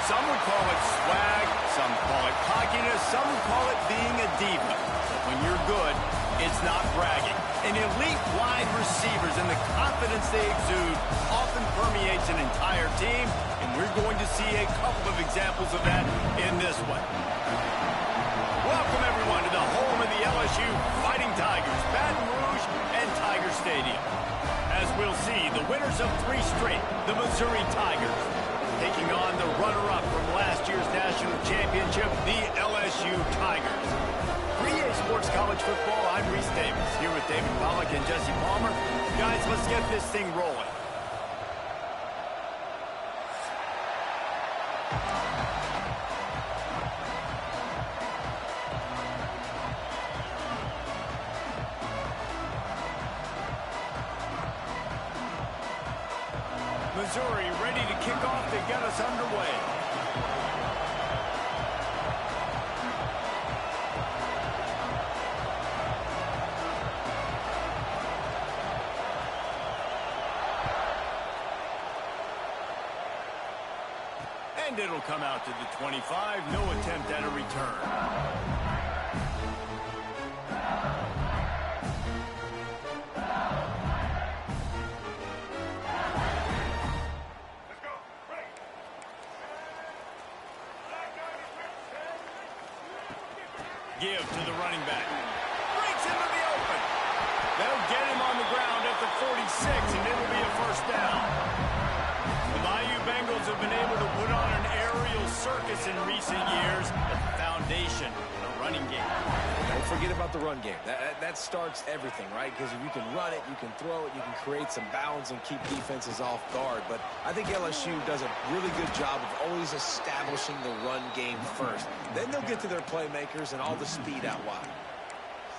Some would call it swag, some call it cockiness, some would call it being a diva. But when you're good, it's not bragging. An elite wide receivers and the confidence they exude often permeates an entire team, and we're going to see a couple of examples of that in this one. Welcome, everyone, to the home of the LSU Fighting Tigers, Baton Rouge and Tiger Stadium. As we'll see, the winners of 3 straight, the Missouri Tigers, taking on the runner-up from last year's national championship, the LSU Tigers. 3A Sports College Football, I'm Reese Davis, here with David Pollack and Jesse Palmer. Guys, let's get this thing rolling. Missouri ready to kick off to get us underway. And it'll come out to the 25. No attempt at a return. Give to the running back. Breaks into the open. They'll get him on the ground at the 46, and it'll be a first down. The Bayou Bengals have been able to put on an aerial circus in recent years, but the foundation, a running game. Don't forget about the run game. That starts everything, right? Because if you can run it, you can throw it, you can create some bounds and keep defenses off guard. But I think LSU does a really good job of always establishing the run game first. Then they'll get to their playmakers and all the speed out wide.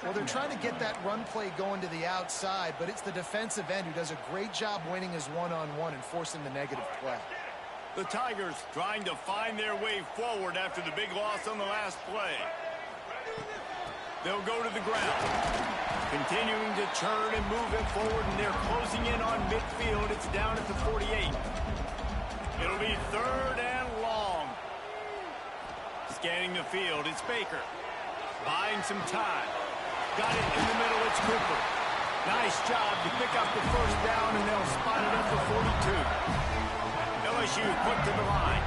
Well, they're trying to get that run play going to the outside, but it's the defensive end who does a great job winning his one-on-one and forcing the negative play. The Tigers trying to find their way forward after the big loss on the last play. They'll go to the ground. Continuing to churn and move it forward, and they're closing in on midfield. It's down at the 48. It'll be 3rd and long. Scanning the field, it's Baker. Buying some time. Got it in the middle, it's Cooper. Nice job to pick up the first down, and they'll spot it at the 42. LSU quick to the line.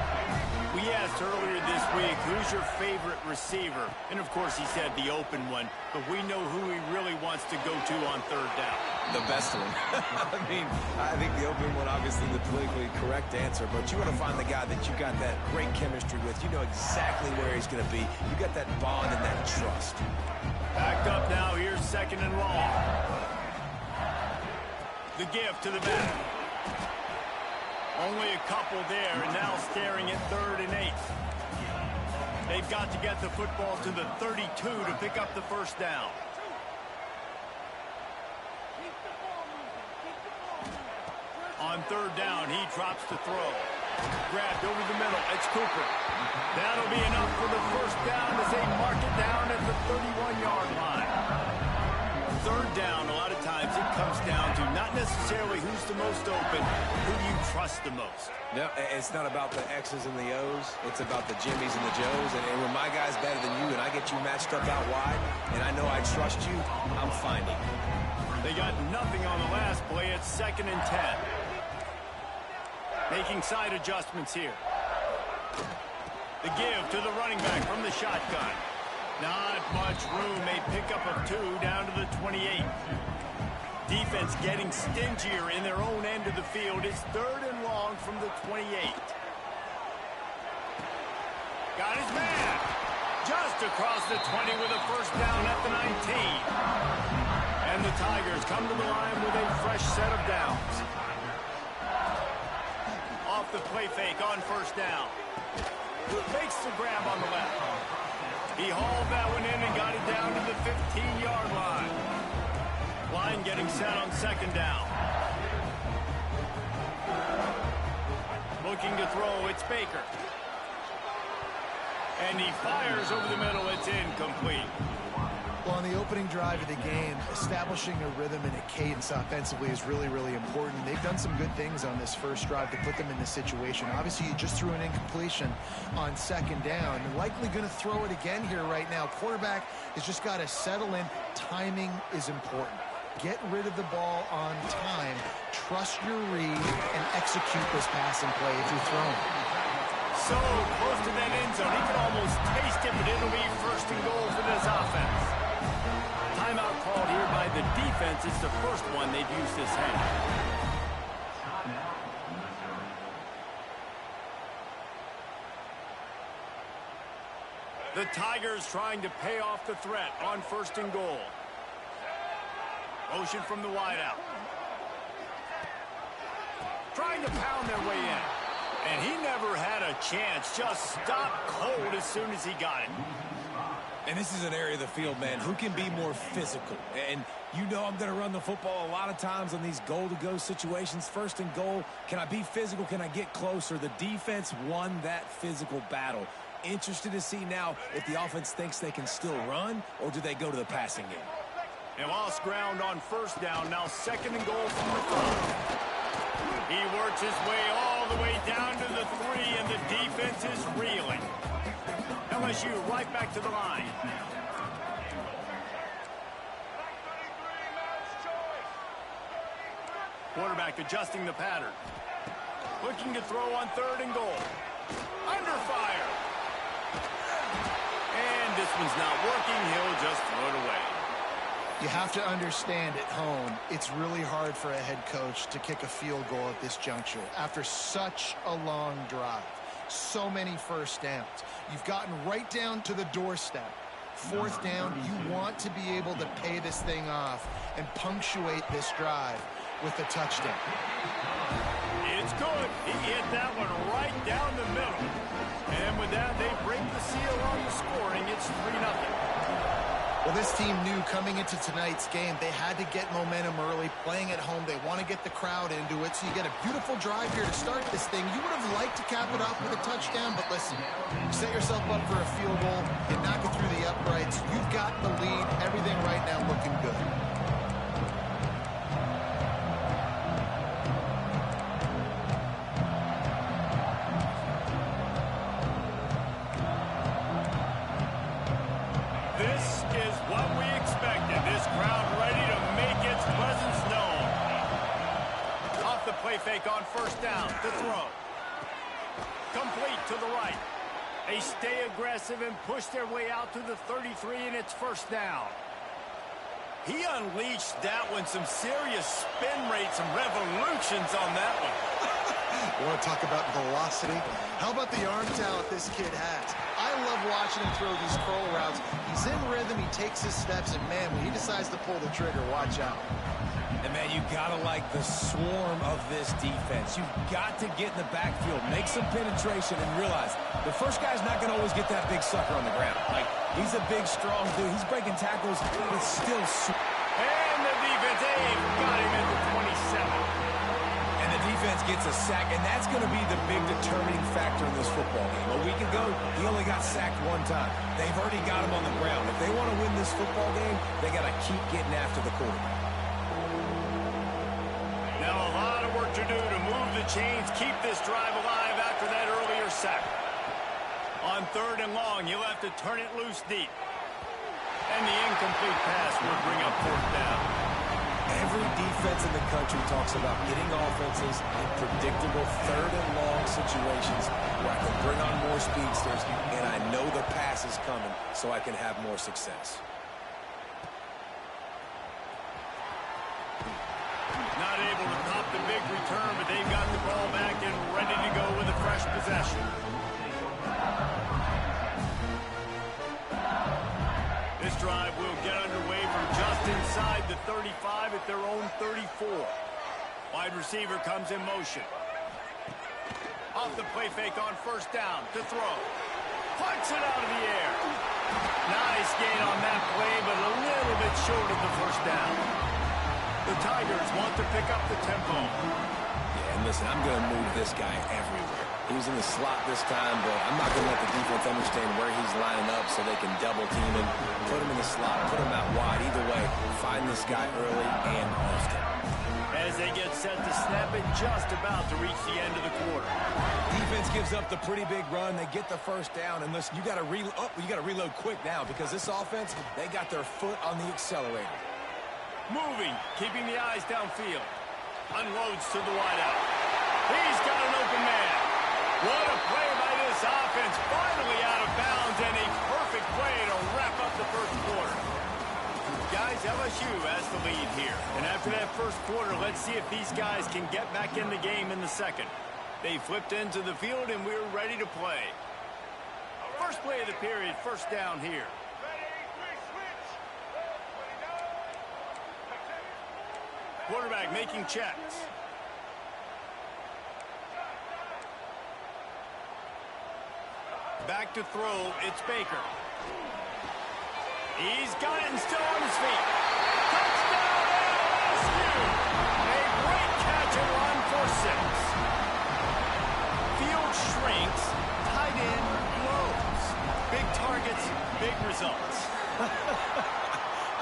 We asked earlier this week, who's your favorite receiver? And, of course, he said the open one, but we know who he really wants to go to on 3rd down. The best one. I think the open one, obviously, the politically correct answer, but you want to find the guy that you got that great chemistry with. You know exactly where he's going to be. You got that bond and that trust. Backed up now. Here's 2nd and long. The give to the back. Only a couple there, and now staring at 3rd and 8. They've got to get the football to the 32 to pick up the first down. On 3rd down, he drops to throw. Grabbed over the middle. It's Cooper. That'll be enough for the first down as they mark it down at the 31-yard line. 3rd down, a lot of times it comes down to not necessarily who's the most open, who do you trust the most? No, it's not about the X's and the O's. It's about the Jimmies and the Joes. And when my guy's better than you and I get you matched up out wide, and I know I trust you, I'm finding. They got nothing on the last play. It's 2nd and 10. Making side adjustments here. The give to the running back from the shotgun. Not much room. A pickup of 2 down to the 28. Defense getting stingier in their own end of the field. It's 3rd and long from the 28. Got his man. Just across the 20 with a first down at the 19. And the Tigers come to the line with a fresh set of downs. Off the play fake on 1st down. Makes the grab on the left. He hauled that one in and got it down to the 15-yard line. Line getting set on 2nd down. Looking to throw, it's Baker. And he fires over the middle, it's incomplete. Well, on the opening drive of the game, establishing a rhythm and a cadence offensively is really, really important. They've done some good things on this first drive to put them in this situation. Obviously, you just threw an incompletion on second down. You're likely going to throw it again here right now. Quarterback has just got to settle in. Timing is important. Get rid of the ball on time. Trust your read and execute this passing play if you're throwing. So close to that end zone. He can almost taste it, but it'll be first and goal for this offense. Timeout called here by the defense. It's the first one they've used this half. The Tigers trying to pay off the threat on first and goal. Motion from the wideout. Trying to pound their way in. And he never had a chance. Just stopped cold as soon as he got it. And this is an area of the field, man, who can be more physical. And you know I'm going to run the football a lot of times on these goal-to-go situations. First and goal, can I be physical? Can I get closer? The defense won that physical battle. Interested to see now if the offense thinks they can still run, or do they go to the passing game? And lost ground on first down. Now second and goal from the 5. He works his way all the way down to the 3, and the defense is reeling. LSU right back to the line. Quarterback adjusting the pattern. Looking to throw on third and goal. Under fire. And this one's not working. He'll just throw it away. You have to understand at home, it's really hard for a head coach to kick a field goal at this juncture after such a long drive. So many first downs. You've gotten right down to the doorstep. Fourth down, you want to be able to pay this thing off and punctuate this drive with a touchdown. It's good. He hit that one right down the middle. And with that, they break the seal on the scoring. It's 3-0. Well, this team knew coming into tonight's game they had to get momentum early. Playing at home, they want to get the crowd into it. So you get a beautiful drive here to start this thing. You would have liked to cap it off with a touchdown, but listen, you set yourself up for a field goal, you knock it through the uprights, you've got the lead, everything right now looking good. This is what we expected. This crowd ready to make its presence known. Off the play fake on first down. To throw. Complete to the right. They stay aggressive and push their way out to the 33, and it's first down. He unleashed that one. Some serious spin rates, some revolutions on that one. You want to talk about velocity? How about the arm talent this kid has? I love watching him throw these curl routes. He's in rhythm, he takes his steps, and man, when he decides to pull the trigger, watch out. And man, you gotta like the swarm of this defense. You've got to get in the backfield, make some penetration, and realize the first guy's not gonna always get that big sucker on the ground. Like, he's a big, strong dude. He's breaking tackles, but still. And the defense, got him at the 27. And the defense gets a sack, and that's going to be the big determining factor in this football game. A week ago, he only got sacked one time. They've already got him on the ground. If they want to win this football game, they got to keep getting after the quarterback. Now a lot of work to do to move the chains, keep this drive alive after that earlier sack. On third and long, he'll have to turn it loose deep. And the incomplete pass will bring up fourth down. Every defense in the country talks about getting offenses in predictable third and long situations where I can bring on more speedsters and I know the pass is coming so I can have more success. Not able to top the big return, but they've got the ball back and ready to go with a fresh possession. This drive will get underway from just inside the 35 at their own 34. Wide receiver comes in motion. Off the play fake on first down to throw. Punts it out of the air. Nice gain on that play, but a little bit short of the first down. The Tigers want to pick up the tempo. Yeah, and listen, I'm going to move this guy everywhere. He was in the slot this time, but I'm not going to let the defense understand where he's lining up so they can double team him, put him in the slot, put him out wide. Either way, find this guy early and often. As they get set to snap it, just about to reach the end of the quarter. Defense gives up the pretty big run. They get the first down, and listen, you got to reload quick now because this offense, they got their foot on the accelerator. Moving, keeping the eyes downfield. Unloads to the wideout. He's got an open man. What a play by this offense. Finally out of bounds, and a perfect play to wrap up the first quarter. Guys, LSU has the lead here. And after that first quarter, let's see if these guys can get back in the game in the second. They flipped into the field, and we're ready to play. First play of the period, first down here. Quarterback making checks. Back to throw, it's Baker. He's got it and still on his feet. Touchdown LSU! A great catch and run for 6. Field shrinks, tight end blows. Big targets, big results.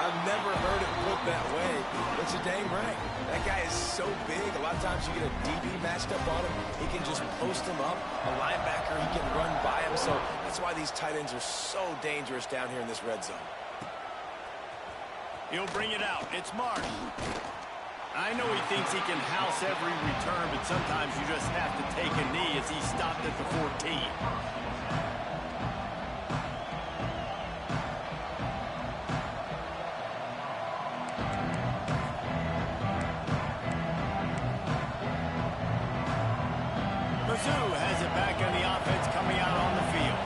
I've never heard it put that way, but you're dang right. That guy is so big. A lot of times you get a DB matched up on him. He can just post him up. A linebacker, he can run by him. So that's why these tight ends are so dangerous down here in this red zone. He'll bring it out. It's Mark. I know he thinks he can house every return, but sometimes you just have to take a knee as he stopped at the 14. Mizzou has it back on the offense coming out on the field.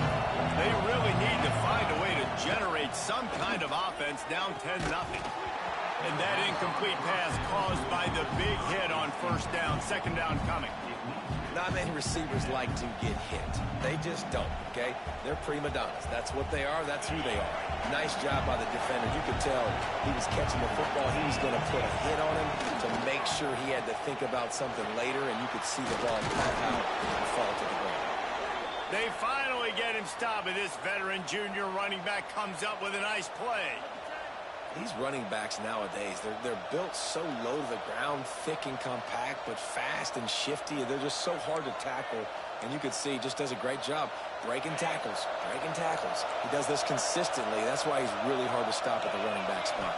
They really need to find a way to generate some kind of offense down 10-0. And that incomplete pass caused by the big hit on first down, second down coming. Not many receivers like to get hit. They just don't, okay? They're prima donnas. That's what they are. That's who they are. Nice job by the defender. You could tell he was catching the football. He was going to put a hit on him to make sure he had to think about something later, and you could see the ball pop out and fall to the ground. They finally get him stopped, and this veteran junior running back comes up with a nice play. These running backs nowadays, they're built so low to the ground, thick and compact, but fast and shifty. They're just so hard to tackle. And you can see he just does a great job breaking tackles, breaking tackles. He does this consistently. That's why he's really hard to stop at the running back spot.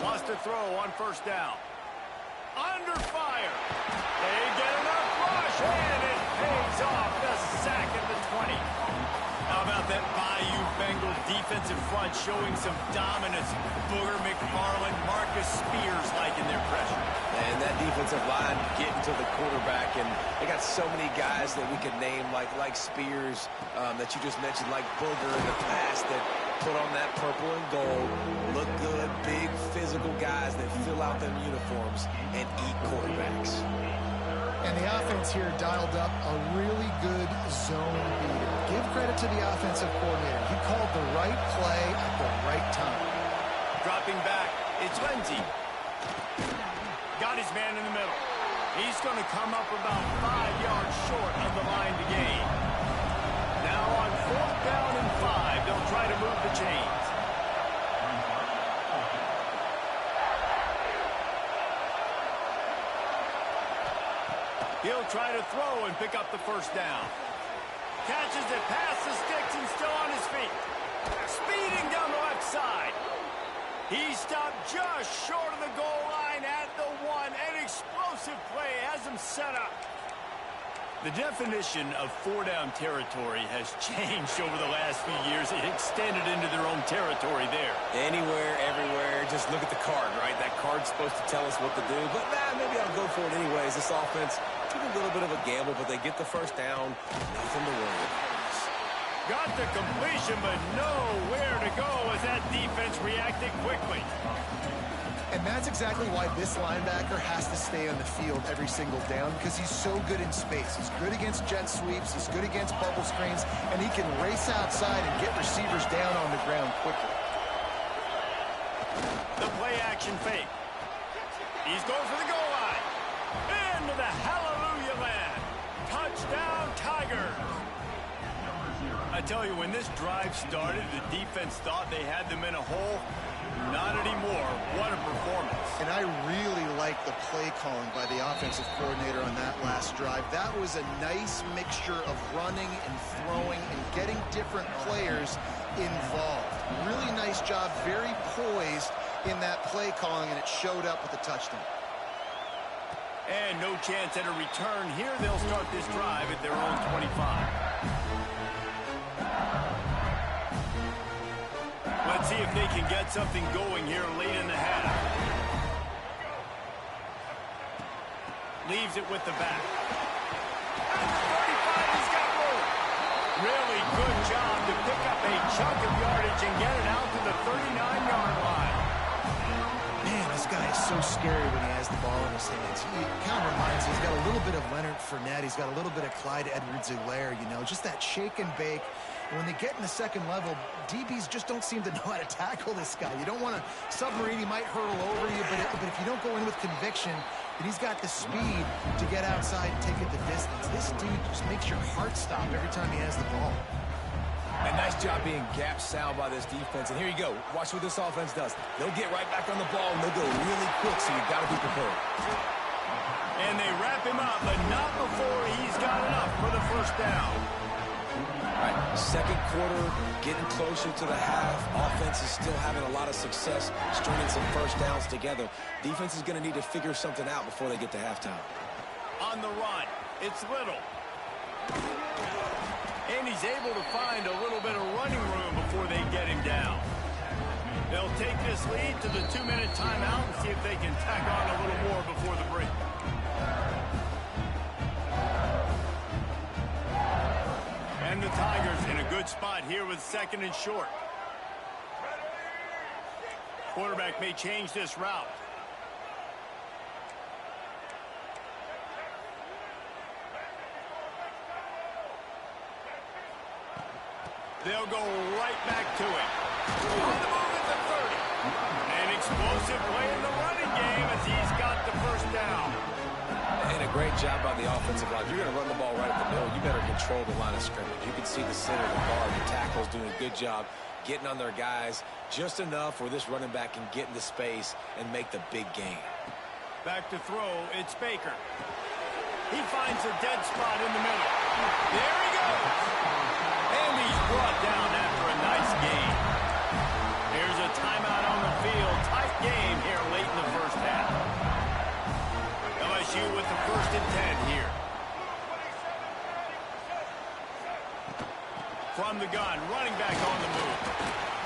Wants to throw on first down. Under fire. They get enough rush, and it pays off. The sack at the 20. How about that Bayou Bengal defensive front showing some dominance? Booger McFarland, Marcus Spears liking their pressure. And that defensive line getting to the quarterback, and they got so many guys that we could name like Spears that you just mentioned, like Booger in the past that put on that purple and gold, look good, big physical guys that fill out them uniforms and eat quarterbacks. And the offense here dialed up a really good zone beater. Give credit to the offensive coordinator. He called the right play at the right time. Dropping back, it's Lindsey. Got his man in the middle. He's going to come up about 5 yards short of the line to gain. Now on fourth down and 5, they'll try to move the chains. He'll try to throw and pick up the first down. Catches it past the sticks and still on his feet. Speeding down the left side. He stopped just short of the goal line at the 1. An explosive play has him set up. The definition of four-down territory has changed over the last few years. It extended into their own territory there. Anywhere, everywhere, just look at the card, right? That card's supposed to tell us what to do, but maybe I'll go for it anyways. This offense took a little bit of a gamble, but they get the first down. Nothing to worry about. Got the completion, but nowhere to go as that defense reacted quickly. And that's exactly why this linebacker has to stay on the field every single down, because he's so good in space. He's good against jet sweeps, he's good against bubble screens, and he can race outside and get receivers down on the ground quickly. The play action fake. He's going for the goal line. Into the hallelujah land. Touchdown tell you, when this drive started, the defense thought they had them in a hole. Not anymore. What a performance. And I really like the play calling by the offensive coordinator on that last drive. That was a nice mixture of running and throwing and getting different players involved. Really nice job, very poised in that play calling, and it showed up with the touchdown. And no chance at a return here. They'll start this drive at their own 25. Let's see if they can get something going here late in the half. Leaves it with the back. At the 35, he's got room. Really good job to pick up a chunk of yardage and get it out to the 39-yard line. Man, this guy is so scary when he has the ball in his hands. He kind of reminds me, he's got a little bit of Leonard Fournette. He's got a little bit of Clyde Edwards-Helaire, you know, just that shake and bake. And when they get in the second level, DBs just don't seem to know how to tackle this guy. You don't want to submarine. He might hurtle over you, but if you don't go in with conviction, then he's got the speed to get outside and take it the distance. This dude just makes your heart stop every time he has the ball. A nice job being gap sound by this defense. And here you go. Watch what this offense does. They'll get right back on the ball, and they'll go really quick, so you've got to be prepared. And they wrap him up, but not before he's got enough for the first down. All right, second quarter, getting closer to the half. Offense is still having a lot of success stringing some first downs together. Defense is going to need to figure something out before they get to halftime. On the run, it's Little. And he's able to find a little bit of running room before they get him down. They'll take this lead to the 2-minute timeout and see if they can tack on a little more before the break. And the Tigers in a good spot here with second and short. Quarterback may change this route. They'll go right back to it. On the move at the 30. An explosive play in the running game as he's got the first down. And a great job by the offensive line. You're going to run the ball right at the middle. You better control the line of scrimmage. You can see the center, the guard, the tackles doing a good job getting on their guys just enough where this running back can get into space and make the big gain. Back to throw, it's Baker. He finds a dead spot in the middle. There he goes. And he's brought down after a nice gain. Here's a timeout on the field. Tight game here late in the first half. LSU with the 1st and 10 here. From the gun, running back on the move.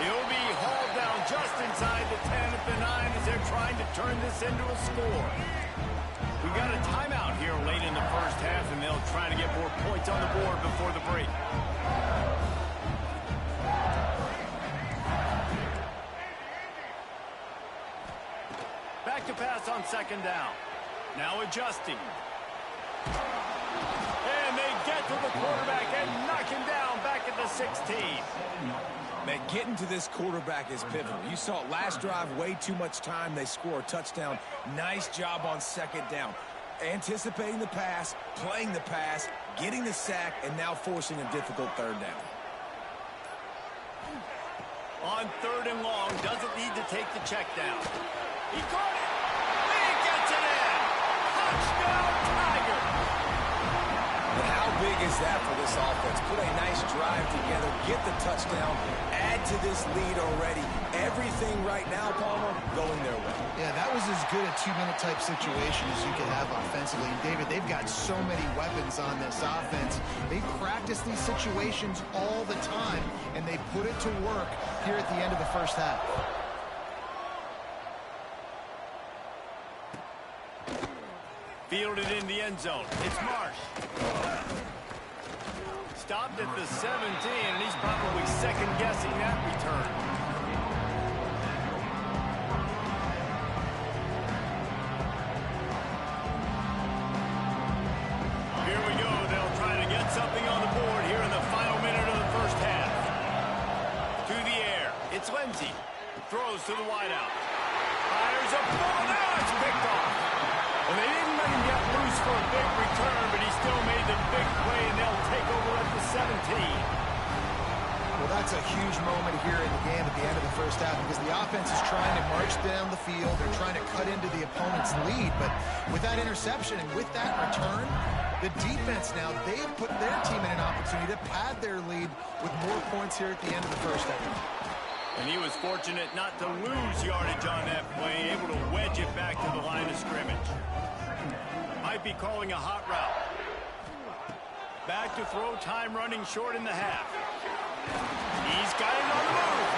He'll be hauled down just inside the 10 at the 9 as they're trying to turn this into a score. We got a timeout here late in the first half, and they'll try to get more points on the board before the break. Back to pass on second down. Now adjusting. And they get to the quarterback and knock him down back at the 16. Man, getting to this quarterback is pivotal. You saw it last drive, way too much time. They score a touchdown. Nice job on second down. Anticipating the pass, playing the pass, getting the sack, and now forcing a difficult third down. On 3rd and long, doesn't need to take the check down. He caught it. He gets it in. Touchdown, Tigers. But how big is that for this offense? Put a nice drive together, get the touchdown, add to this lead already. Everything right now, Palmer, going their way. Yeah, that was as good a 2-minute type situation as you could have offensively. And David, they've got so many weapons on this offense. They practice these situations all the time, and they put it to work here at the end of the first half. Fielded in the end zone. It's Marsh. Stopped at the 17, and he's probably second-guessing that return. Here we go. They'll try to get something on the board here in the final minute of the first half. To the air. It's Lindsey. Throws to the wideout. Fires a ball. Now it's picked off. Well, they didn't let him get loose for a big return, but he still made the big play, and they'll take over at the 17. a huge moment here in the game at the end of the first half because the offense is trying to march down the field. They're trying to cut into the opponent's lead, but with that interception and with that return, the defense now, they've put their team in an opportunity to pad their lead with more points here at the end of the first half. And he was fortunate not to lose yardage on that play, able to wedge it back to the line of scrimmage. Might be calling a hot route. Back to throw, time running short in the half. He's got it on the move.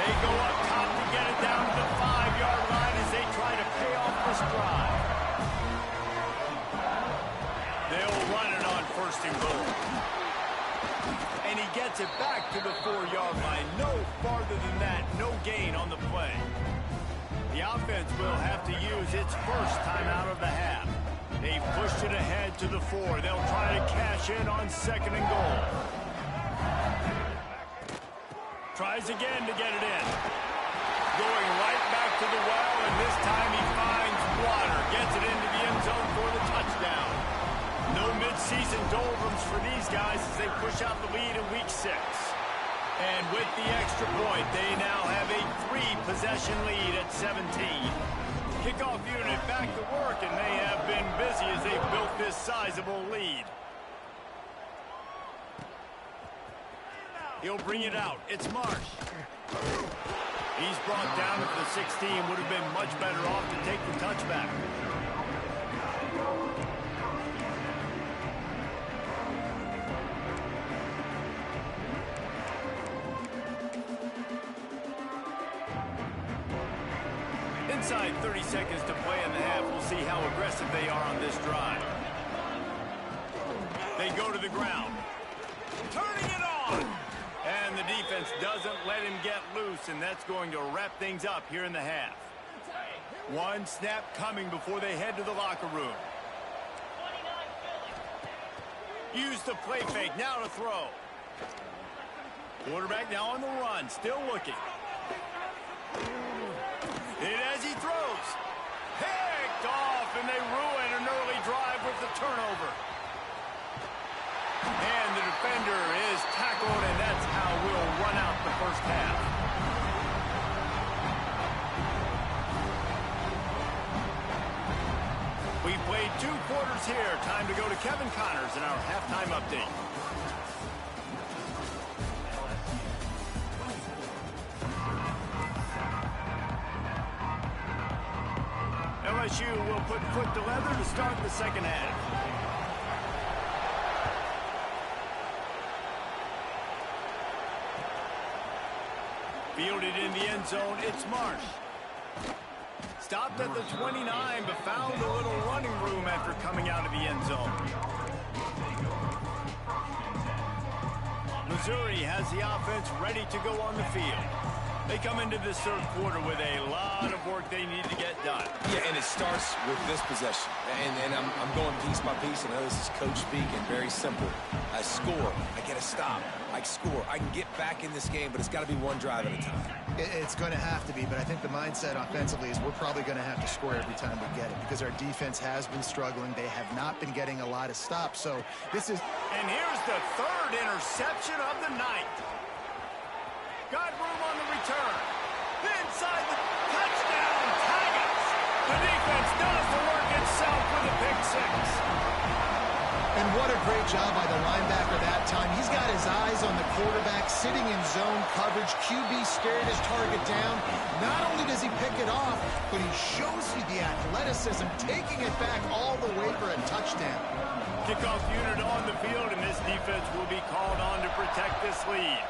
They go up top to get it down to the 5-yard line as they try to pay off this drive. They'll run it on first and goal. And he gets it back to the 4-yard line. No farther than that. No gain on the play. The offense will have to use its first timeout of the half. They've pushed it ahead to the 4. They'll try to cash in on second and goal. Tries again to get it in. Going right back to the well, and this time he finds water. Gets it into the end zone for the touchdown. No midseason doldrums for these guys as they push out the lead in Week 6. And with the extra point, they now have a 3-possession lead at 17. Kickoff unit back to work, and they have been busy as they've built this sizable lead. He'll bring it out. It's Marsh. He's brought down at the 16. Would have been much better off to take the touchback. Inside 30 seconds to play in the half. We'll see how aggressive they are on this drive. They go to the ground. Turning it on! And the defense doesn't let him get loose, and that's going to wrap things up here in the half. One snap coming before they head to the locker room. Use the play fake, now to throw. Quarterback now on the run, still looking. And as he throws, picked off, and they ruin an early drive with the turnover. And the defender is tackled, and that's how we'll run out the first half. We played 2 quarters here. Time to go to Kevin Connors in our halftime update. LSU will put foot to leather to start the second half. Fielded in the end zone, it's Marsh. Stopped at the 29, but found a little running room after coming out of the end zone. Missouri has the offense ready to go on the field. They come into this third quarter with a lot of work they need to get done. Yeah, and it starts with this possession. And I'm going piece by piece. I know this is coach speak and very simple. I score. I get a stop. I score. I can get back in this game, but it's got to be one drive at a time. It's going to have to be, but I think the mindset offensively is we're probably going to have to score every time we get it because our defense has been struggling. They have not been getting a lot of stops. So this is... And here's the third interception of the night. Got room on the return. Inside the touchdown, Tigers. The defense does the work itself with a pick 6. And what a great job by the linebacker that time. He's got his eyes on the quarterback, sitting in zone coverage. QB stared his target down. Not only does he pick it off, but he shows you the athleticism, taking it back all the way for a touchdown. Kickoff unit on the field, and this defense will be called on to protect this lead.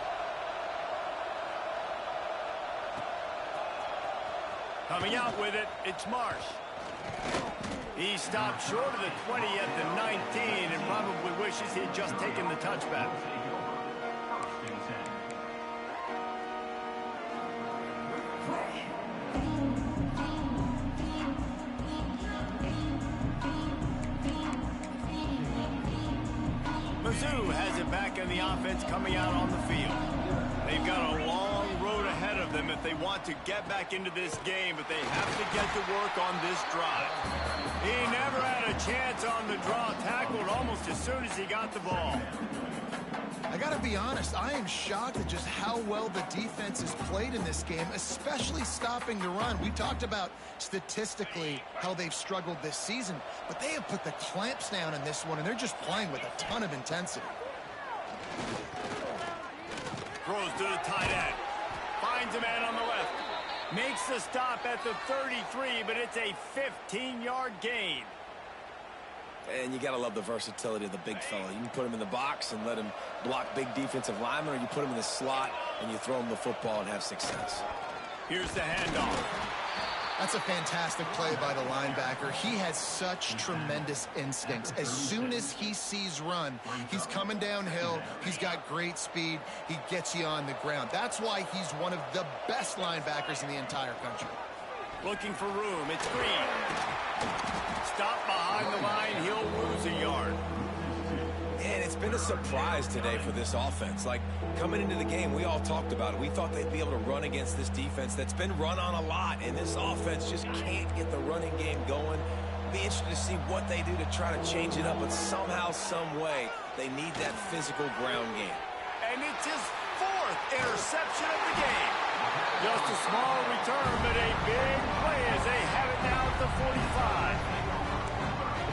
Coming out with it, it's Marsh. He stopped short of the 20 at the 19 and probably wishes he had just taken the touchback. Mizzou has it back in the offense coming out on the field. They've got a long road ahead of them if they want to get back into this game, but they have to get to work on this drive. He never had a chance on the draw, tackled almost just as soon as he got the ball. I got to be honest, I am shocked at just how well the defense has played in this game, especially stopping the run. We talked about statistically how they've struggled this season, but they have put the clamps down in this one, and they're just playing with a ton of intensity. Throws to the tight end. Finds a man on the left. Makes the stop at the 33, but it's a 15-yard gain. And you got to love the versatility of the big fella. You can put him in the box and let him block big defensive linemen, or you put him in the slot and you throw him the football and have success. Here's the handoff. That's a fantastic play by the linebacker. He has such tremendous instincts. As soon as he sees run, he's coming downhill. He's got great speed. He gets you on the ground. That's why he's one of the best linebackers in the entire country. Looking for room. It's Green. Stop behind the line. He'll lose a yard. And it's been a surprise today for this offense. Like, coming into the game, we all talked about it. We thought they'd be able to run against this defense that's been run on a lot, and this offense just can't get the running game going. Be interested to see what they do to try to change it up, but somehow, some way, they need that physical ground game. And it's his 4th interception of the game. Just a small return, but a big play as they have it now at the 45.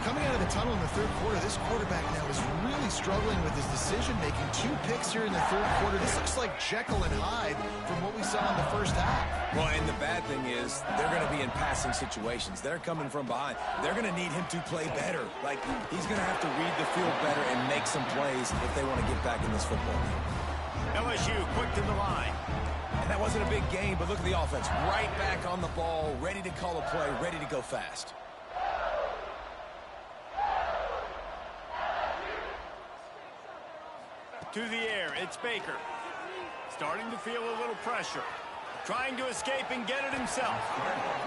Coming out of the tunnel in the third quarter, this quarterback now is really struggling with his decision-making. 2 picks here in the third quarter. This looks like Jekyll and Hyde from what we saw in the first half. Well, and the bad thing is they're going to be in passing situations. They're coming from behind. They're going to need him to play better. Like, he's going to have to read the field better and make some plays if they want to get back in this football game. LSU quick to the line. And that wasn't a big game, but look at the offense. Right back on the ball, ready to call a play, ready to go fast. To the air, it's Baker. Starting to feel a little pressure. Trying to escape and get it himself.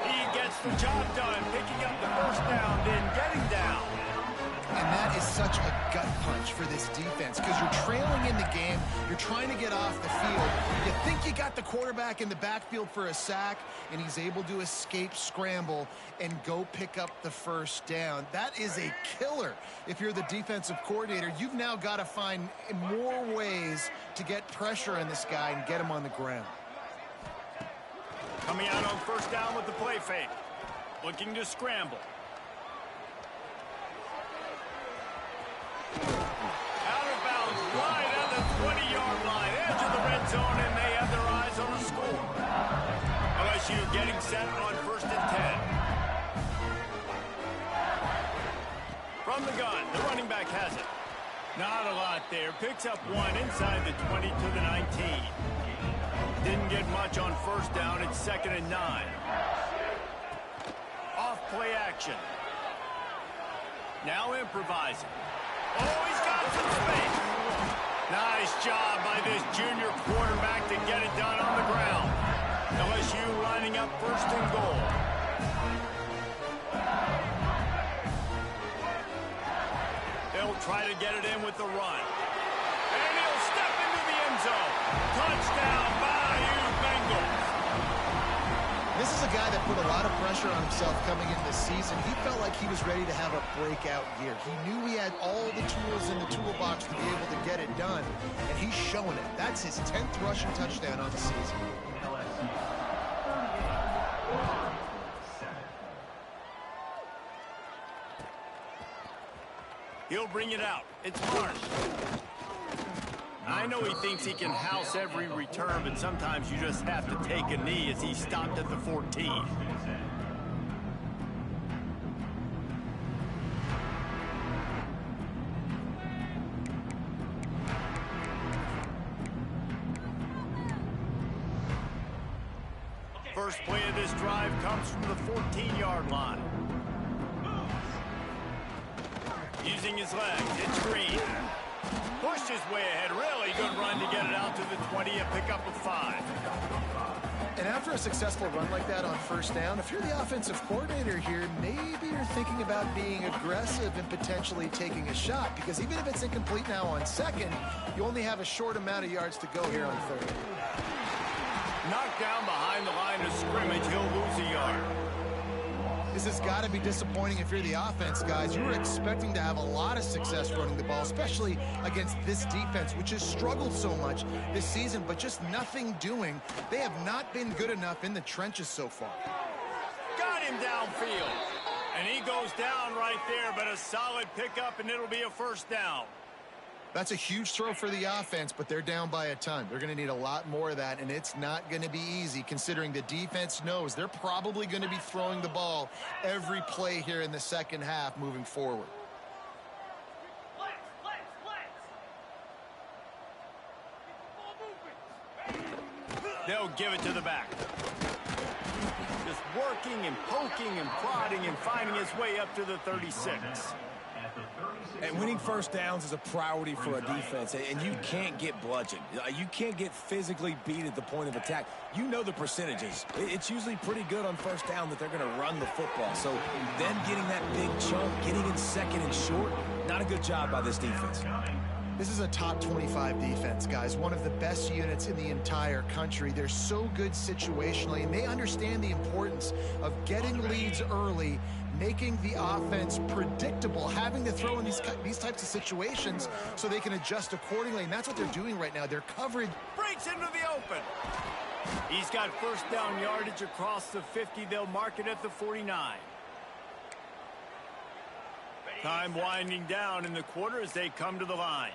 He gets the job done, picking up the first down, then getting down. And that is such a gut punch for this defense because you're trailing in the game. You're trying to get off the field. You think you got the quarterback in the backfield for a sack, and he's able to escape, scramble, and go pick up the first down. That is a killer. If you're the defensive coordinator, you've now got to find more ways to get pressure on this guy and get him on the ground. Coming out on first down with the play fake. Looking to scramble. Out of bounds, right at the 20-yard line, edge of the red zone, and they have their eyes on a score. LSU getting set on 1st and 10. From the gun, the running back has it. Not a lot there. Picks up 1 inside the 20 to the 19. Didn't get much on first down. It's 2nd and 9. Off play action. Now improvising. Oh, he's got some space. Nice job by this junior quarterback to get it done on the ground. LSU lining up 1st and goal. They'll try to get it in with the run. And he'll step into the end zone. Touchdown, Bayou Bengals. This is a guy that put a lot of pressure on himself coming into this season. He felt like he was ready to have a breakout year. He knew he had all the tools in the toolbox to be able to get it done, and he's showing it. That's his 10th rushing touchdown on the season. He'll bring it out. It's Marsh. I know he thinks he can house every return, but sometimes you just have to take a knee as he stopped at the 14. First play of this drive comes from the 14-yard line. Using his legs, it's Green. Pushed his way ahead. Really good run to get it out to the 20, a pickup of 5. And after a successful run like that on first down, if you're the offensive coordinator here, maybe you're thinking about being aggressive and potentially taking a shot, because even if it's incomplete now on second, you only have a short amount of yards to go here on third. Knocked down behind the line of scrimmage, he'll lose a yard. This has got to be disappointing if you're the offense, guys. You were expecting to have a lot of success running the ball, especially against this defense, which has struggled so much this season, but just nothing doing. They have not been good enough in the trenches so far. Got him downfield. And he goes down right there, but a solid pickup, and it'll be a first down. That's a huge throw for the offense, but they're down by a ton. They're going to need a lot more of that, and it's not going to be easy considering the defense knows they're probably going to be throwing the ball every play here in the second half moving forward. They'll give it to the back. Just working and poking and prodding and finding his way up to the 36. And winning first downs is a priority for a defense, and you can't get bludgeoned. You can't get physically beat at the point of attack. You know the percentages. It's usually pretty good on first down that they're going to run the football. So them getting that big chunk, getting in second and short, not a good job by this defense. This is a top 25 defense, guys. One of the best units in the entire country. They're so good situationally, and they understand the importance of getting leads early, making the offense predictable, having to throw in these types of situations so they can adjust accordingly, and that's what they're doing right now. Their coverage Breaks into the open. He's got first down yardage across the 50. They'll mark it at the 49. Time winding down in the quarter as they come to the line.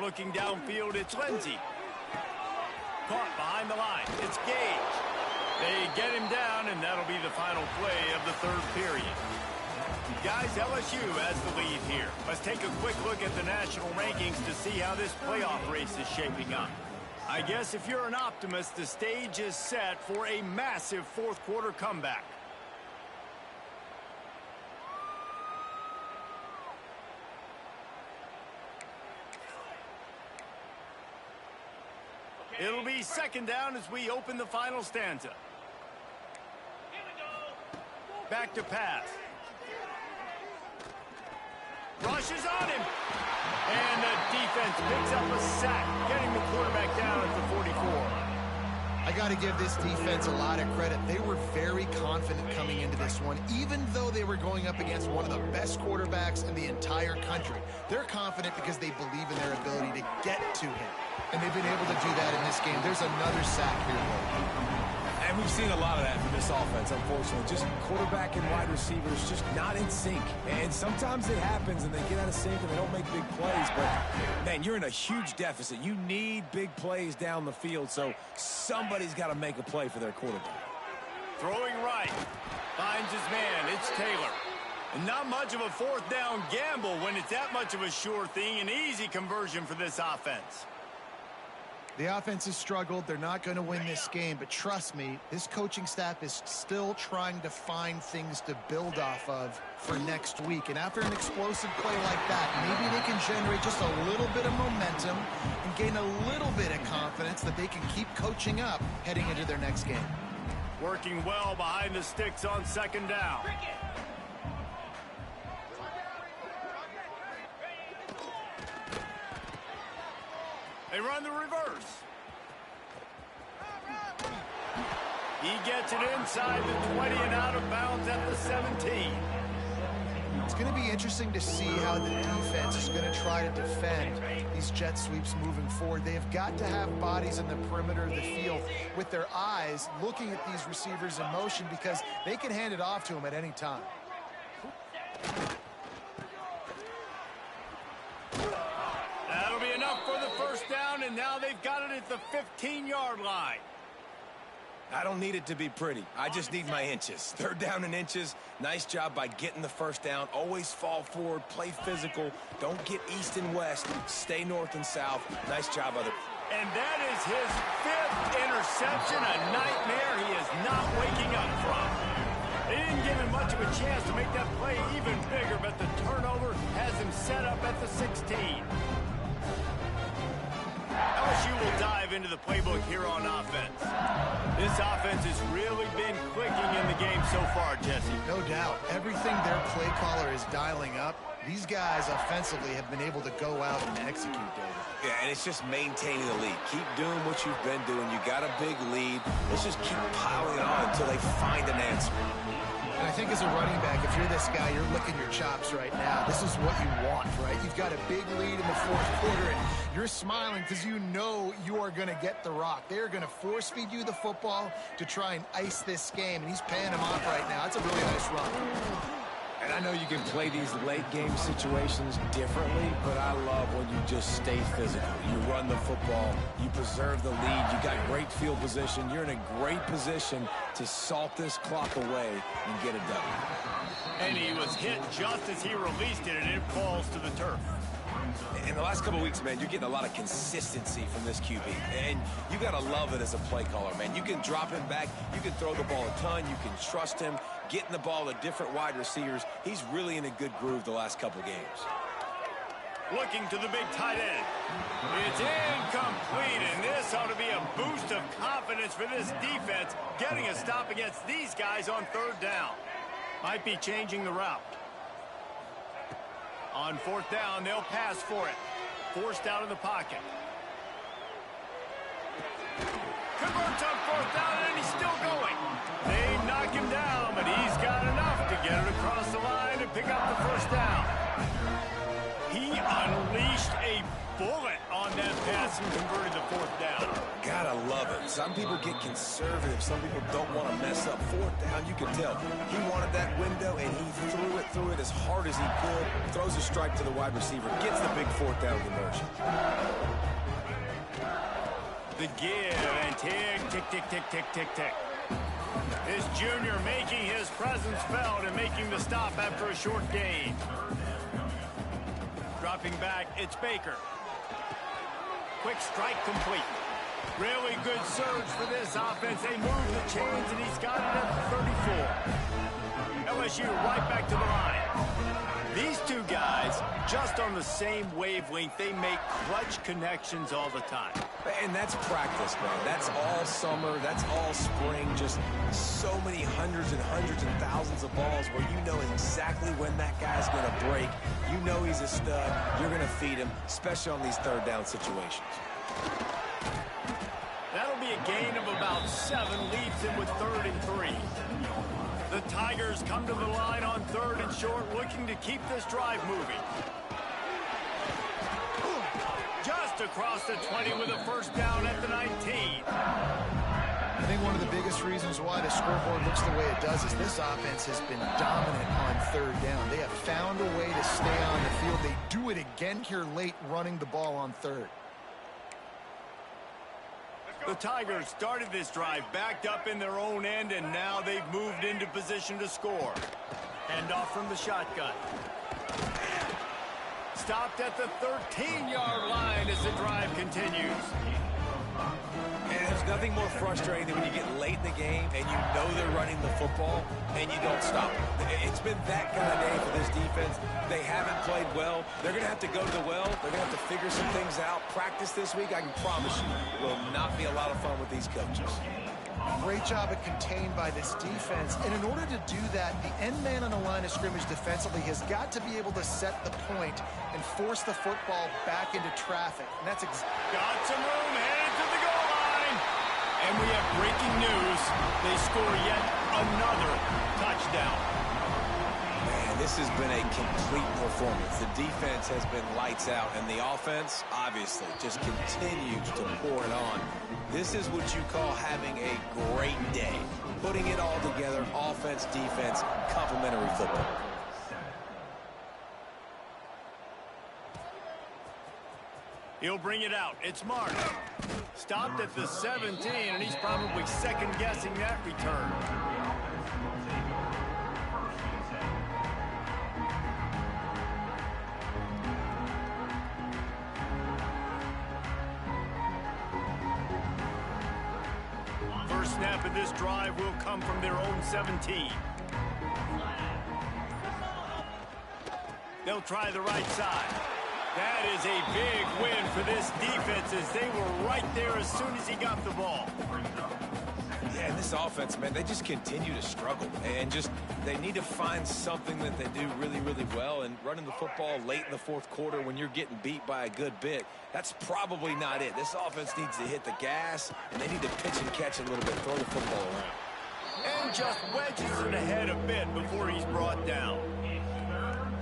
Looking downfield, it's Lindsey. Caught behind the line. It's Gage. They get him down, and that'll be the final play of the third period. Guys, LSU has the lead here. Let's take a quick look at the national rankings to see how this playoff race is shaping up. I guess if you're an optimist, the stage is set for a massive fourth quarter comeback. It'll be second down as we open the final stanza. Back to pass. Rushes on him. And the defense picks up a sack, getting the quarterback down at the 44. I got to give this defense a lot of credit. They were very confident coming into this one, even though they were going up against one of the best quarterbacks in the entire country. They're confident because they believe in their ability to get to him, and they've been able to do that in this game. There's another sack here, though. And we've seen a lot of that from this offense, unfortunately. Just quarterback and wide receivers just not in sync. And sometimes it happens, and they get out of sync, and they don't make big plays. But, man, you're in a huge deficit. You need big plays down the field, so somebody's got to make a play for their quarterback. Throwing right. Finds his man. It's Taylor. And not much of a fourth down gamble when it's that much of a sure thing. An easy conversion for this offense. The offense has struggled. They're not going to win this game, but trust me, this coaching staff is still trying to find things to build off of for next week. And after an explosive play like that, maybe they can generate just a little bit of momentum and gain a little bit of confidence that they can keep coaching up heading into their next game. Working well behind the sticks on second down. They run the reverse. He gets it inside the 20 and out of bounds at the 17. It's going to be interesting to see how the defense is going to try to defend these jet sweeps moving forward. They have got to have bodies in the perimeter of the field with their eyes looking at these receivers in motion because they can hand it off to them at any time. That'll be enough for the first down, and now they've got it at the 15-yard line. I don't need it to be pretty. I just need my inches. Third down in inches. Nice job by getting the first down. Always fall forward, play physical. Don't get east and west. Stay north and south. Nice job, other. And that is his 5th interception, a nightmare he is not waking up from. They didn't give him much of a chance to make that play even bigger, but the turnover has him set up at the 16. LSU will dive dive into the playbook here on offense. This offense has really been clicking in the game so far, Jesse. No doubt. Everything their play caller is dialing up, these guys offensively have been able to go out and execute, David. Yeah, and it's just maintaining the lead. Keep doing what you've been doing. You got a big lead. Let's just keep piling it on until they find an answer. And I think as a running back, if you're this guy, you're licking your chops right now. This is what you want, right? You've got a big lead in the fourth quarter, and you're smiling because you know you are going to get the rock. They're going to force feed you the football to try and ice this game, and he's paying them off right now. It's a really nice run. And I know you can play these late-game situations differently, but I love when you just stay physical. You run the football, you preserve the lead, you got great field position. You're in a great position to salt this clock away and get a W. And he was hit just as he released it, and it falls to the turf. In the last couple of weeks, man, you're getting a lot of consistency from this QB. And you got to love it as a play caller, man. You can drop him back. You can throw the ball a ton. You can trust him. Getting the ball to different wide receivers. He's really in a good groove the last couple of games. Looking to the big tight end. It's incomplete, and this ought to be a boost of confidence for this defense, getting a stop against these guys on third down. Might be changing the route. On fourth down, they'll pass for it. Forced out of the pocket. Converts on fourth down, and he's still going. They knock him down, but he's got enough to get it across the line and pick up the first down. He unleashed a bullet on that pass and converted the fourth down. Gotta love it. Some people get conservative. Some people don't want to mess up. Fourth down, you can tell. He wanted that window, and he threw it as hard as he could. Throws a strike to the wide receiver. Gets the big fourth down conversion. The give and tick, tick, tick, tick, tick, tick, tick. This junior making his presence felt and making the stop after a short gain. Dropping back, it's Baker. Quick strike complete. Really good surge for this offense. They move the chains, and he's got it at the 34. LSU right back to the line. These two guys, just on the same wavelength, they make clutch connections all the time. And that's practice, man. That's all summer. That's all spring. Just so many hundreds and thousands of balls where you know exactly when that guy's going to break. You know he's a stud. You're going to feed him, especially on these third down situations. That'll be a gain of about 7, leaves him with 3rd and 3. The Tigers come to the line on 3rd and short, looking to keep this drive moving. Just across the 20 with a first down at the 19. I think one of the biggest reasons why the scoreboard looks the way it does is this offense has been dominant on third down. They have found a way to stay on the field. They do it again here late, running the ball on third. The Tigers started this drive backed up in their own end, and now they've moved into position to score. Hand off from the shotgun. Stopped at the 13-yard line as the drive continues. And there's nothing more frustrating than when you get late in the game and you know they're running the football and you don't stop it. It's been that kind of day for this defense. They haven't played well. They're going to have to go to the well. They're going to have to figure some things out. Practice this week, I can promise you, will not be a lot of fun with these coaches. Great job at contained by this defense. And in order to do that, the end man on the line of scrimmage defensively has got to be able to set the point and force the football back into traffic. And that's got some room, headed to the goal line. And we have breaking news. They score yet another touchdown. Man, this has been a complete performance. The defense has been lights out, and the offense, obviously, just continues to pour it on. This is what you call having a great day. Putting it all together, offense, defense, complementary football. He'll bring it out. It's Mark. Stopped at the 17, and he's probably second-guessing that return. First snap of this drive will come from their own 17. They'll try the right side. That is a big win for this defense as they were right there as soon as he got the ball. Yeah, and this offense, man, they just continue to struggle. And they need to find something that they do really, really well. And running the football late in the fourth quarter when you're getting beat by a good bit, that's probably not it. This offense needs to hit the gas, and they need to pitch and catch a little bit, throw the football around. And just wedges it ahead a bit before he's brought down.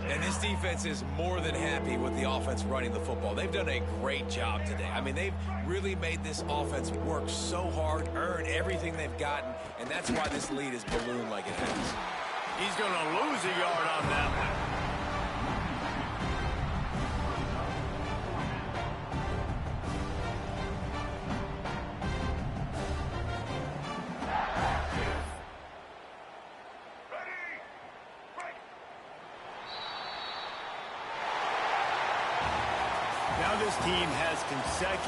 And this defense is more than happy with the offense running the football. They've done a great job today. I mean, they've really made this offense work so hard, earn everything they've gotten, and that's why this lead is ballooned like it has. He's going to lose a yard on that one. Now this team has consecutive